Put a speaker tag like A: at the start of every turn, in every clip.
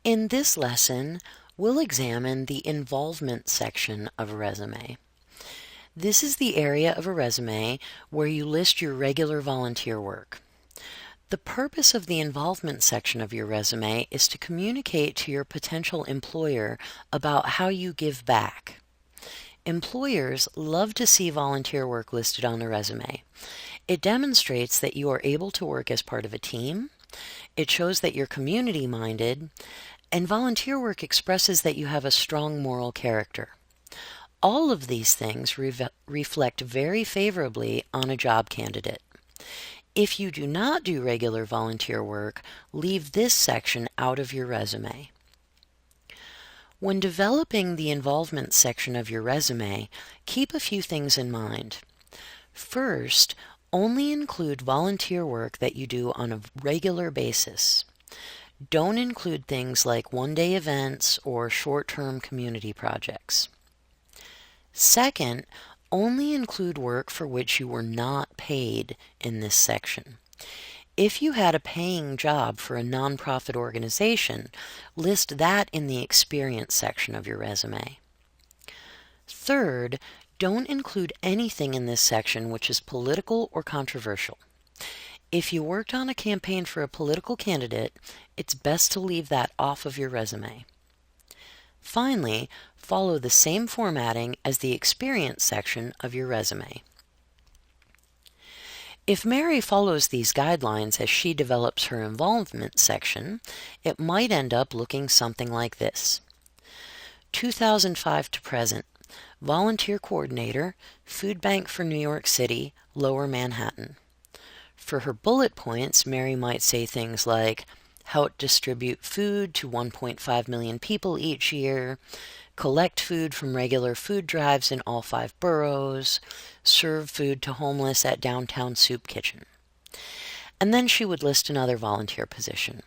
A: In this lesson, we'll examine the involvement section of a resume. This is the area of a resume where you list your regular volunteer work. The purpose of the involvement section of your resume is to communicate to your potential employer about how you give back. Employers love to see volunteer work listed on a resume. It demonstrates that you are able to work as part of a team, it shows that you're community-minded, and volunteer work expresses that you have a strong moral character. All of these things reflect very favorably on a job candidate. If you do not do regular volunteer work, leave this section out of your resume. When developing the involvement section of your resume, keep a few things in mind. First, only include volunteer work that you do on a regular basis. Don't include things like one-day events or short-term community projects. Second, only include work for which you were not paid in this section. If you had a paying job for a nonprofit organization, list that in the experience section of your resume. Third, don't include anything in this section which is political or controversial. If you worked on a campaign for a political candidate, it's best to leave that off of your resume. Finally, follow the same formatting as the experience section of your resume. If Mary follows these guidelines as she develops her involvement section, it might end up looking something like this. 2005 to present, volunteer coordinator, food bank for New York City, Lower Manhattan. For her bullet points, Mary might say things like, help distribute food to 1.5 million people each year, collect food from regular food drives in all 5 boroughs, serve food to homeless at downtown soup kitchen. And then she would list another volunteer position.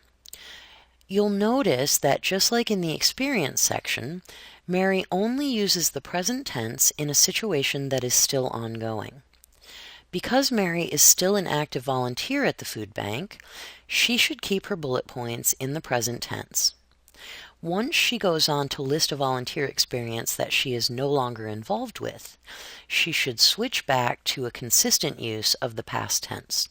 A: You'll notice that just like in the experience section, Mary only uses the present tense in a situation that is still ongoing. Because Mary is still an active volunteer at the food bank, she should keep her bullet points in the present tense. Once she goes on to list a volunteer experience that she is no longer involved with, she should switch back to a consistent use of the past tense.